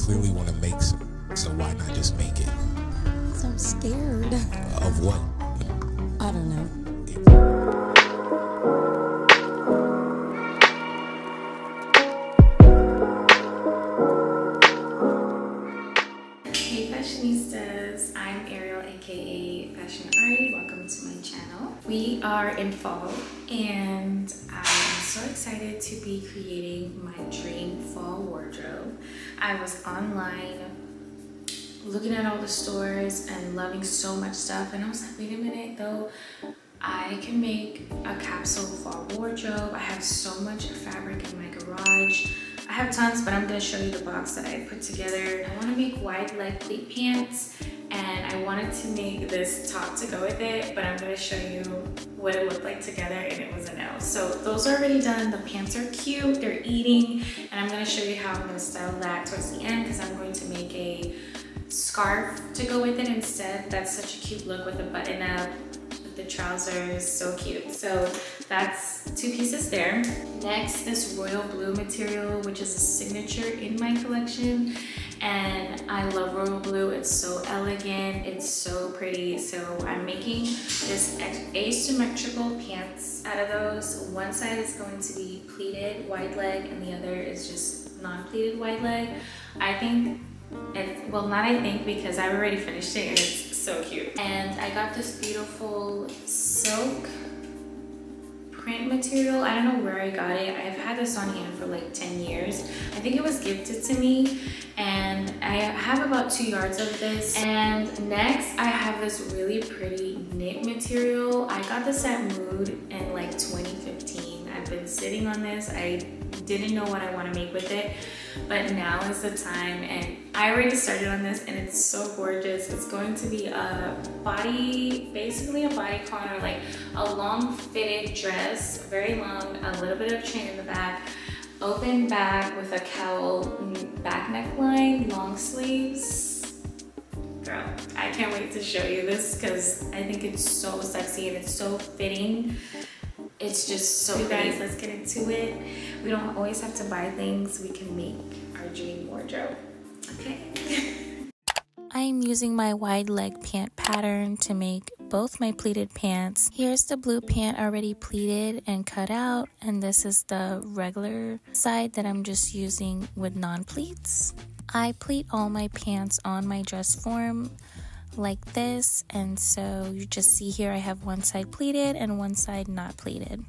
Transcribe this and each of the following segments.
clearly want to make some, so why not just make it? So I'm scared. Of what? I don't know. Hey Fashionistas, I'm Ariel aka Fashion Ari. Welcome to my channel. We are in fall and I'm so excited to be creating my dream fall wardrobe. I was online looking at all the stores and loving so much stuff, and I was like, wait a minute though, I can make a capsule fall wardrobe. I have so much fabric in my garage. I have tons, but I'm gonna show you the box that I put together. I wanna make wide leg pleat pants, and I wanted to make this top to go with it, but I'm gonna show you what it looked like together, and it was a no. So those are already done. The pants are cute, they're eating, and I'm gonna show you how I'm gonna style that towards the end, because I'm going to make a scarf to go with it instead. That's such a cute look with the button up, with the trousers, so cute. So that's 2 pieces there. Next, this royal blue material, which is a signature in my collection, and I love royal blue. It's so elegant, it's so pretty. So I'm making this asymmetrical pants out of those. One side is going to be pleated wide leg and the other is just non-pleated wide leg. I think well, not I think, because I've already finished it and it's so cute. And I got this beautiful silk print material. I don't know where I got it. I've had this on hand for like 10 years. I think it was gifted to me, and I have about 2 yards of this. And next I have this really pretty knit material. I got this at Mood in like 2015. I've been sitting on this. I didn't know what I want to make with it, but now is the time, and I already started on this and it's so gorgeous. It's going to be a body, basically a bodycon, or like a long fitted dress, very long, a little bit of chain in the back, open back with a cowl, back neckline, long sleeves. Girl, I can't wait to show you this because I think it's so sexy and it's so fitting. It's just so pretty. Guys, let's get into it. We don't always have to buy things. We can make our dream wardrobe. Okay. I'm using my wide leg pant pattern to make both my pleated pants. Here's the blue pant already pleated and cut out, and this is the regular side that I'm just using with non-pleats. I pleat all my pants on my dress form like this, and so you just see here I have one side pleated and one side not pleated.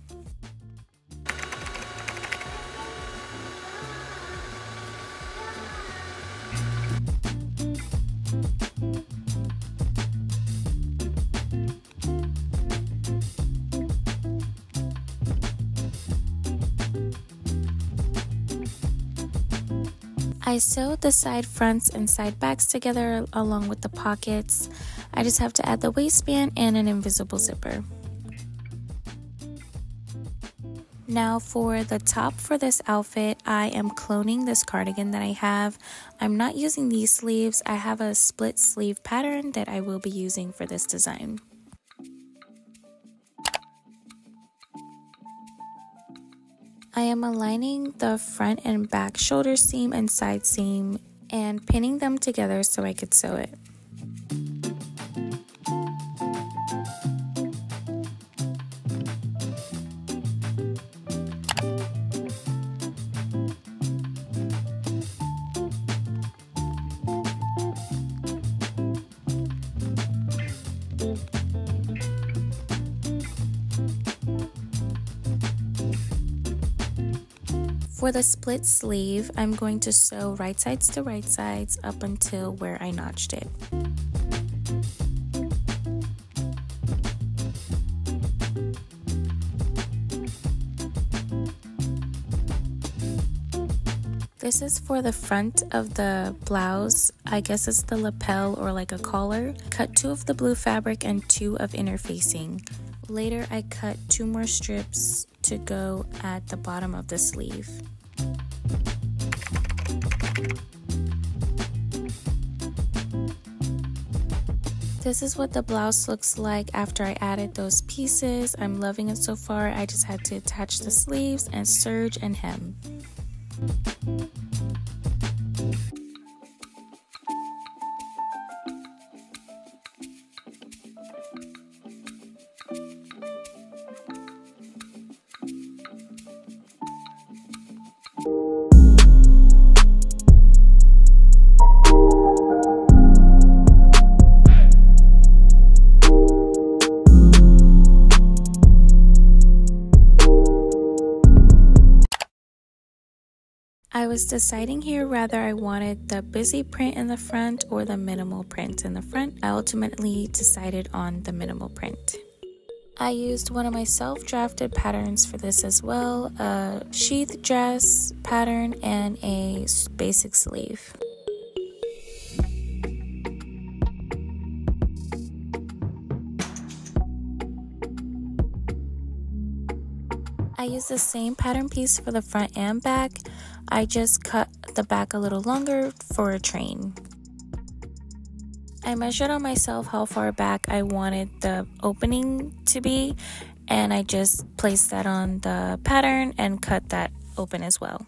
I sewed the side fronts and side backs together along with the pockets. I just have to add the waistband and an invisible zipper. Now for the top for this outfit, I am cloning this cardigan that I have. I'm not using these sleeves. I have a split sleeve pattern that I will be using for this design. I am aligning the front and back shoulder seam and side seam and pinning them together so I could sew it. For the split sleeve, I'm going to sew right sides to right sides up until where I notched it. This is for the front of the blouse. I guess it's the lapel or like a collar. Cut 2 of the blue fabric and 2 of interfacing. Later, I cut 2 more strips to go at the bottom of the sleeve. This is what the blouse looks like after I added those pieces. I'm loving it so far. I just had to attach the sleeves and serge and hem. I was deciding here whether I wanted the busy print in the front or the minimal print in the front. I ultimately decided on the minimal print. I used one of my self-drafted patterns for this as well, a sheath dress pattern and a basic sleeve. I used the same pattern piece for the front and back. I just cut the back a little longer for a train. I measured on myself how far back I wanted the opening to be, and I just placed that on the pattern and cut that open as well.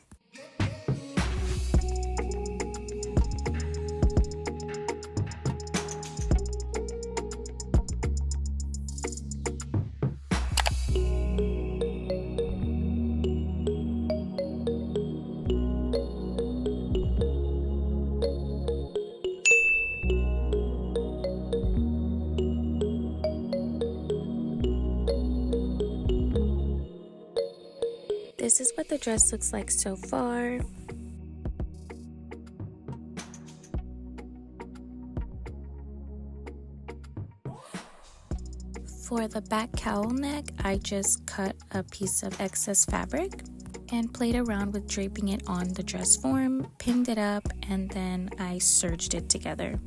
This is what the dress looks like so far. For the back cowl neck, I just cut a piece of excess fabric and played around with draping it on the dress form, pinned it up, and then I serged it together.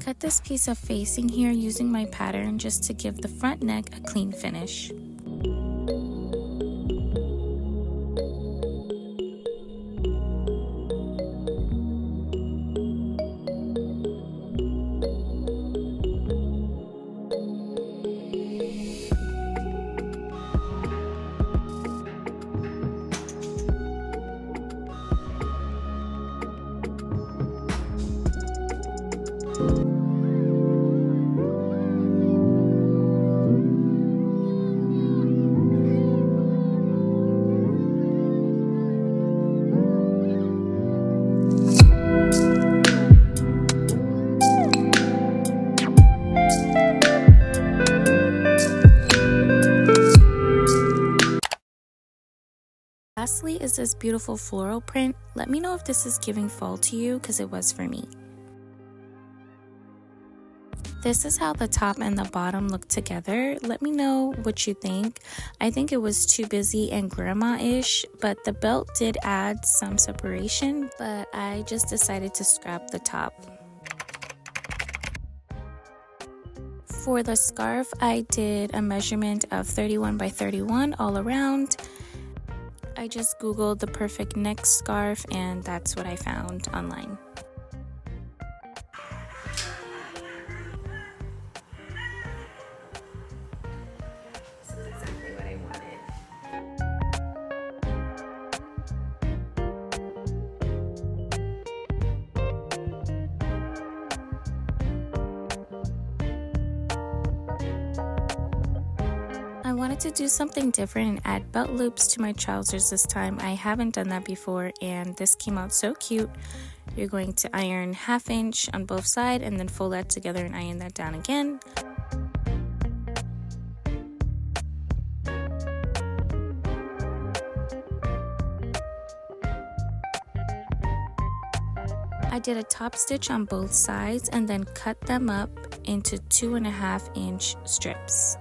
Cut this piece of facing here using my pattern just to give the front neck a clean finish. Lastly is this beautiful floral print. Let me know if this is giving fall to you, because it was for me. This is how the top and the bottom look together. Let me know what you think. I think it was too busy and grandma-ish, but the belt did add some separation, but I just decided to scrap the top. For the scarf, I did a measurement of 31 by 31 all around. I just googled the perfect neck scarf and that's what I found online. This is exactly what I wanted. I wanted to do something different and add belt loops to my trousers this time. I haven't done that before and this came out so cute. You're going to iron 1/2 inch on both sides and then fold that together and iron that down again. I did a top stitch on both sides and then cut them up into 2.5 inch strips.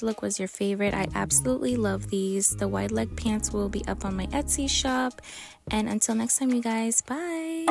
which look was your favorite. I absolutely love these. The wide leg pants will be up on my Etsy shop. And until next time, you guys, bye.